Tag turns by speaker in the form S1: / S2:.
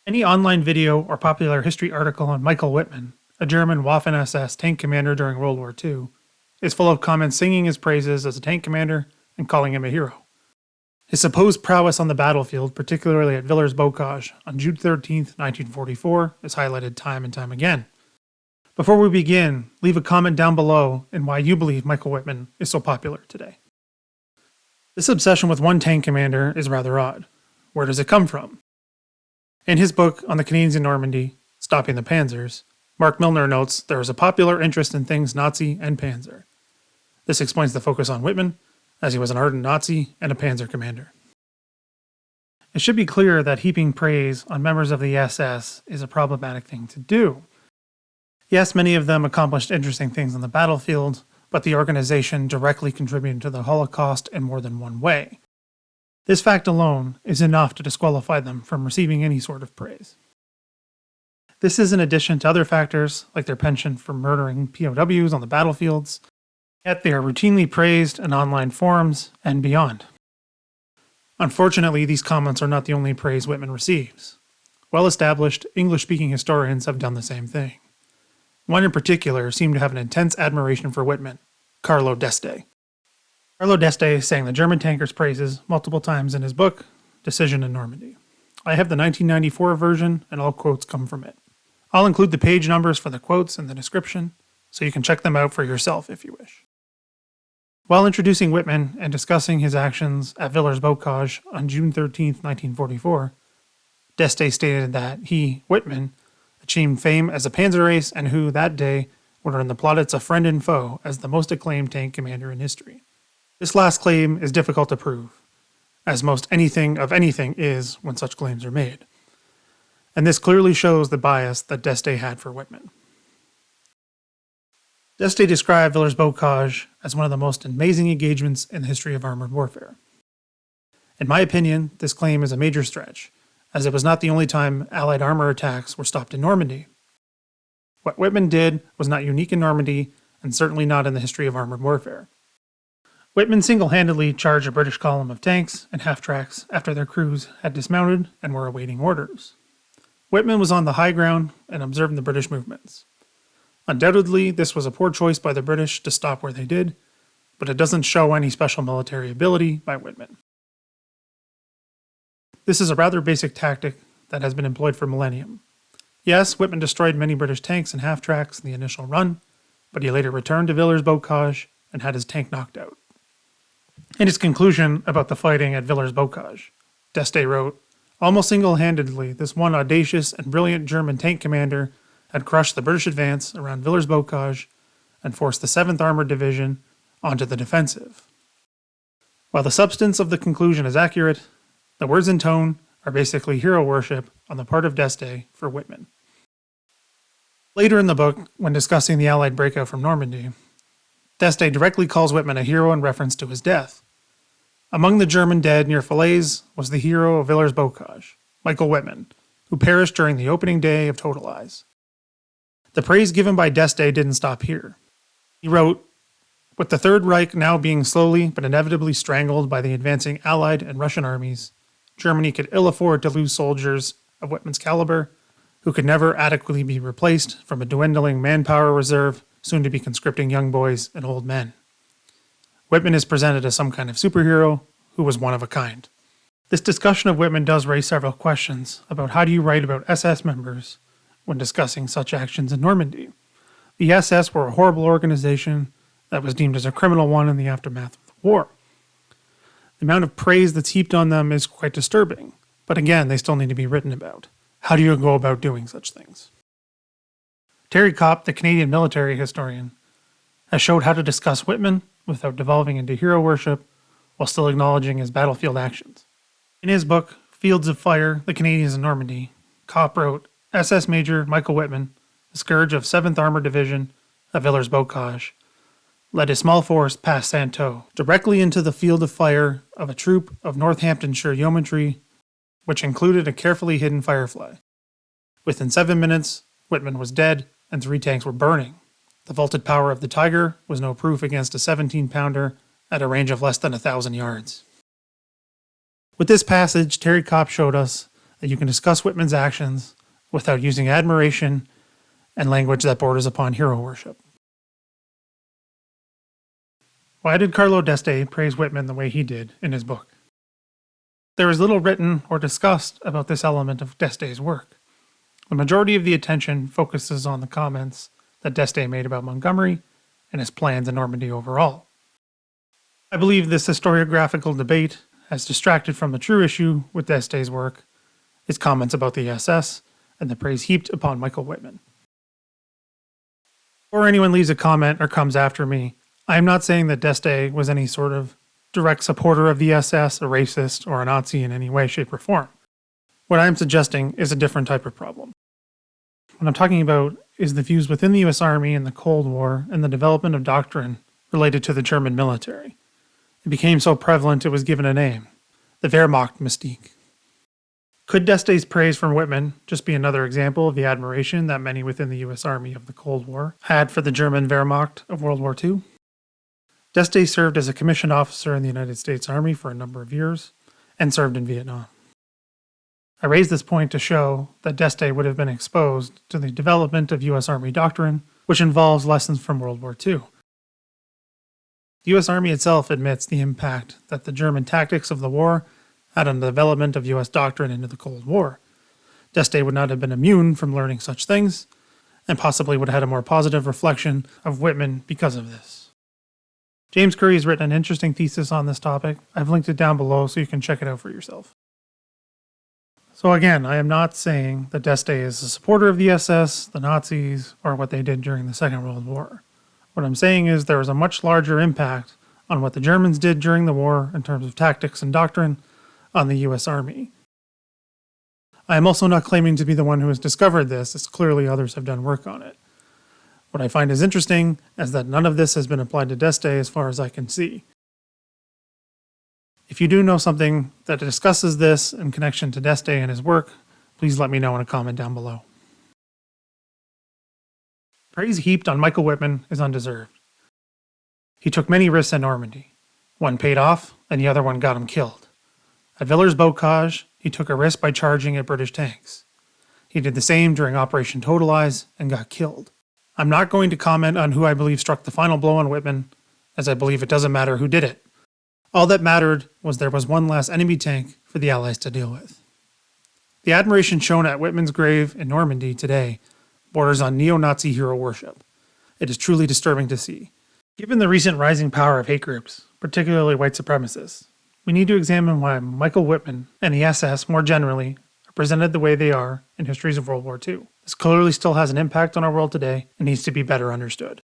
S1: Any online video or popular history article on Michael Wittmann, a German Waffen SS tank commander during World War II, is full of comments singing his praises as a tank commander and calling him a hero. His supposed prowess on the battlefield, particularly at Villers-Bocage on June 13, 1944, is highlighted time and time again. Before we begin, leave a comment down below in why you believe Michael Wittmann is so popular today. This obsession with one tank commander is rather odd. Where does it come from? In his book on the Canadians in Normandy, Stopping the Panzers, Mark Milner notes there is a popular interest in things Nazi and Panzer. This explains the focus on Wittmann, as he was an ardent Nazi and a Panzer commander. It should be clear that heaping praise on members of the SS is a problematic thing to do. Yes, many of them accomplished interesting things on the battlefield, but the organization directly contributed to the Holocaust in more than one way. This fact alone is enough to disqualify them from receiving any sort of praise. This is in addition to other factors like their penchant for murdering POWs on the battlefields, yet they are routinely praised in online forums and beyond. Unfortunately, these comments are not the only praise Wittmann receives. Well-established English-speaking historians have done the same thing. One in particular seemed to have an intense admiration for Wittmann, Carlo D'Este. Carlo D'Este sang the German tanker's praises multiple times in his book, Decision in Normandy. I have the 1994 version, and all quotes come from it. I'll include the page numbers for the quotes in the description, so you can check them out for yourself if you wish. While introducing Wittmann and discussing his actions at Villers-Bocage on June 13, 1944, D'Este stated that he, Wittmann, achieved fame as a Panzer Ace and who, that day, would earn the plaudits of friend and foe as the most acclaimed tank commander in history. This last claim is difficult to prove, as most anything of anything is when such claims are made. And this clearly shows the bias that D'Este had for Wittmann. D'Este described Villers-Bocage as one of the most amazing engagements in the history of armored warfare. In my opinion, this claim is a major stretch, as it was not the only time Allied armor attacks were stopped in Normandy. What Wittmann did was not unique in Normandy, and certainly not in the history of armored warfare. Wittmann single-handedly charged a British column of tanks and half-tracks after their crews had dismounted and were awaiting orders. Wittmann was on the high ground and observed the British movements. Undoubtedly, this was a poor choice by the British to stop where they did, but it doesn't show any special military ability by Wittmann. This is a rather basic tactic that has been employed for millennium. Yes, Wittmann destroyed many British tanks and half-tracks in the initial run, but he later returned to Villers-Bocage and had his tank knocked out. In his conclusion about the fighting at Villers-Bocage, D'Este wrote, "Almost single-handedly, this one audacious and brilliant German tank commander had crushed the British advance around Villers-Bocage and forced the 7th Armored Division onto the defensive." While the substance of the conclusion is accurate, the words and tone are basically hero worship on the part of D'Este for Wittmann. Later in the book, when discussing the Allied breakout from Normandy, D'Este directly calls Wittmann a hero in reference to his death. Among the German dead near Falaise was the hero of Villers-Bocage, Michael Wittmann, who perished during the opening day of Totalize. The praise given by D'Este didn't stop here. He wrote, "With the Third Reich now being slowly but inevitably strangled by the advancing Allied and Russian armies, Germany could ill afford to lose soldiers of Wittmann's caliber, who could never adequately be replaced from a dwindling manpower reserve soon to be conscripting young boys and old men. Wittmann is presented as some kind of superhero who was one of a kind." This discussion of Wittmann does raise several questions about how do you write about SS members when discussing such actions in Normandy. The SS were a horrible organization that was deemed as a criminal one in the aftermath of the war. The amount of praise that's heaped on them is quite disturbing, but again, they still need to be written about. How do you go about doing such things? Terry Kopp, the Canadian military historian, has showed how to discuss Wittmann without devolving into hero worship while still acknowledging his battlefield actions. In his book, Fields of Fire, The Canadians in Normandy, Kopp wrote, SS Major Michael Wittmann, the scourge of 7th Armored Division of Villers-Bocage, led a small force past Santo, directly into the field of fire of a troop of Northamptonshire yeomanry, which included a carefully hidden Firefly. Within 7 minutes, Wittmann was dead, and 3 tanks were burning. The vaulted power of the Tiger was no proof against a 17-pounder at a range of less than 1,000 yards. With this passage, Terry Kopp showed us that you can discuss Wittmann's actions without using admiration and language that borders upon hero worship. Why did Carlo D'Este praise Wittmann the way he did in his book? There is little written or discussed about this element of D'Este's work. The majority of the attention focuses on the comments that D'Este made about Montgomery and his plans in Normandy overall. I believe this historiographical debate has distracted from the true issue with D'Este's work, his comments about the SS, and the praise heaped upon Michael Wittmann. Before anyone leaves a comment or comes after me, I am not saying that D'Este was any sort of direct supporter of the SS, a racist, or a Nazi in any way, shape, or form. What I am suggesting is a different type of problem. What I'm talking about is the views within the US Army in the Cold War and the development of doctrine related to the German military. It became so prevalent it was given a name, the Wehrmacht mystique. Could D'Este's praise from Wittmann just be another example of the admiration that many within the US Army of the Cold War had for the German Wehrmacht of World War II? D'Este served as a commissioned officer in the United States Army for a number of years and served in Vietnam. I raise this point to show that D'Este would have been exposed to the development of US Army doctrine, which involves lessons from World War II. The US Army itself admits the impact that the German tactics of the war had on the development of US doctrine into the Cold War. D'Este would not have been immune from learning such things, and possibly would have had a more positive reflection of Wittmann because of this. James Curry has written an interesting thesis on this topic. I've linked it down below so you can check it out for yourself. So again, I am not saying that D'Este is a supporter of the SS, the Nazis, or what they did during the Second World War. What I'm saying is there was a much larger impact on what the Germans did during the war in terms of tactics and doctrine on the US Army. I am also not claiming to be the one who has discovered this, as clearly others have done work on it. What I find is interesting is that none of this has been applied to D'Este as far as I can see. If you do know something that discusses this in connection to D'Este and his work, please let me know in a comment down below. Praise heaped on Michael Wittmann is undeserved. He took many risks in Normandy. One paid off, and the other one got him killed. At Villers-Bocage, he took a risk by charging at British tanks. He did the same during Operation Totalize and got killed. I'm not going to comment on who I believe struck the final blow on Wittmann, as I believe it doesn't matter who did it. All that mattered was there was one less enemy tank for the Allies to deal with. The admiration shown at Wittmann's grave in Normandy today borders on neo-Nazi hero worship. It is truly disturbing to see. Given the recent rising power of hate groups, particularly white supremacists, we need to examine why Michael Wittmann and the SS more generally are presented the way they are in histories of World War II. This clearly still has an impact on our world today and needs to be better understood.